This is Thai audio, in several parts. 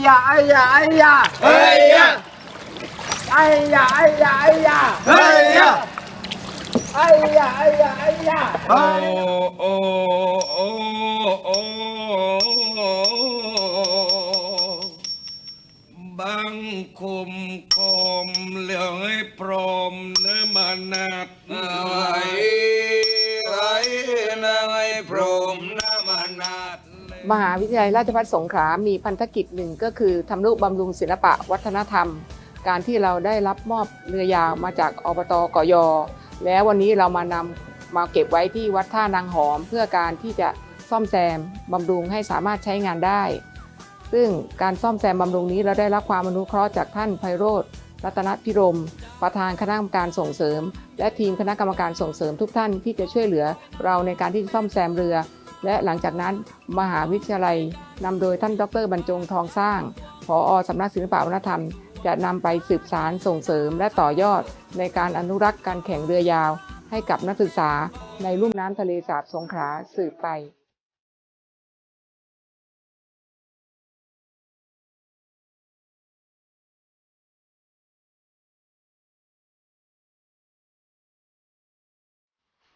ยาไอ้ยาไอ้ยาเฮ้ยยาไอ้ยาไอ้ยาไอ้ยาเฮ้ยยาไอ้ยาไอ้ยาไอ้ยาโอ้โอ้โอ้โอ้บังคุมคมเหลืองให้พรมเนื้อมันนัดไอ้นายพรมเนื้อมันนัดมหาวิทยาลัยราชภัฏสงขลา มีพันธกิจหนึ่งก็คือทำนุบำรุงศิลปะวัฒนธรรม การที่เราได้รับมอบเรือยาวมาจากอบต.กย.แล้ววันนี้เรามาเก็บไว้ที่วัดท่านางหอมเพื่อการที่จะซ่อมแซมบำรุงให้สามารถใช้งานได้ซึ่งการซ่อมแซมบำรุงนี้เราได้รับความอนุเคราะห์จากท่านไพโรจน์รัตนพิรมประธานคณะกรรมการส่งเสริมและทีมคณะกรรมการส่งเสริมทุกท่านที่จะช่วยเหลือเราในการที่จะซ่อมแซมเรือและหลังจากนั้นมหาวิทยาลัยนำโดยท่านดร.บรรจงทองสร้างผอ.สำนักศิลปวัฒนธรรมจะนำไปสืบสานส่งเสริมและต่อยอดในการอนุรักษ์การแข่งเรือยาวให้กับนักศึกษาในลุ่มน้ำทะเลสาบสงขลาสืบไป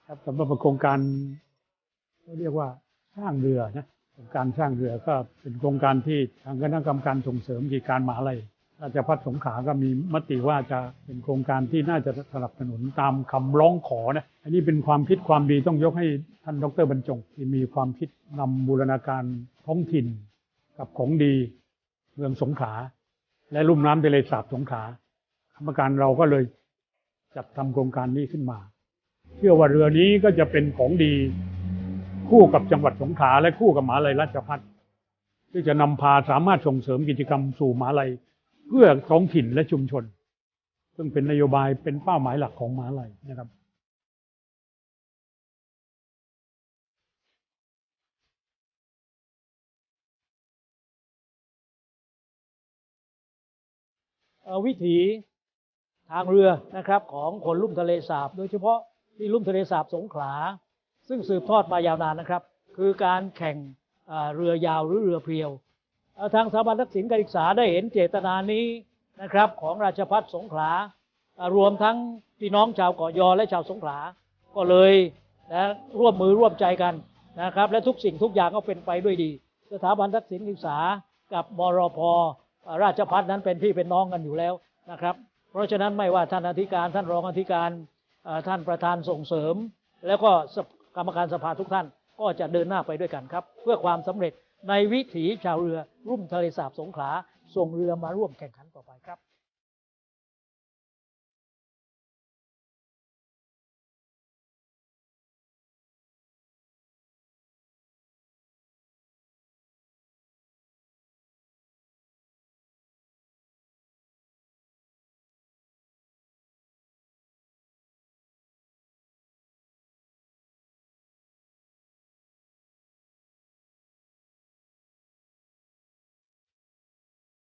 ครับสำหรับโครงการเรียกว่าสร้างเรือนะโครงการสร้างเรือก็เป็นโครงการที่ทางคณะกรรมการส่งเสริมกิจการมหาลัยราชภัฏสงขลาก็มีมติว่าจะเป็นโครงการที่น่าจะสนับสนุนตามคำร้องขอนะอันนี้เป็นความคิดความดีต้องยกให้ท่านดร.บรรจงที่มีความคิดนำบูรณาการท้องถิ่นกับของดีเมืองสงขลาและลุ่มน้ำทะเลสาบสงขลากรรมการเราก็เลยจัดทำโครงการนี้ขึ้นมาเชื่อว่าเรือนี้ก็จะเป็นของดีคู่กับจังหวัดสงขลาและคู่กับมหาลัยราชภัฏที่จะนำพาสามารถส่งเสริมกิจกรรมสู่มหาลัยเพื่อท้องถิ่นและชุมชนซึ่งเป็นนโยบายเป็นเป้าหมายหลักของมหาลัยนะครับวิถีทางเรือนะครับของคนลุ่มทะเลสาบโดยเฉพาะที่ลุ่มทะเลสาบสงขลาซึ่งสืบทอดมายาวนานนะครับคือการแข่งเรือยาวหรือเรือเพรียวทางสถาบันทักษิณการศึกษาได้เห็นเจตนานี้นะครับของราชภัฏสงขลารวมทั้งพี่น้องชาวเกาะยอและชาวสงขลาก็เลยร่วมมือร่วมใจกันนะครับและทุกสิ่งทุกอย่างก็เป็นไปด้วยดีสถาบันทักษิณศึกษากับบรพ.ราชภัฏนั้นเป็นพี่เป็นน้องกันอยู่แล้วนะครับเพราะฉะนั้นไม่ว่าท่านอธิการท่านรองอธิการท่านประธานส่งเสริมแล้วก็กรรมการสภาทุกท่านก็จะเดินหน้าไปด้วยกันครับเพื่อความสำเร็จในวิถีชาวเรือลุ่มทะเลสาบสงขลาส่งเรือมาร่วมแข่งขันต่อไปครับ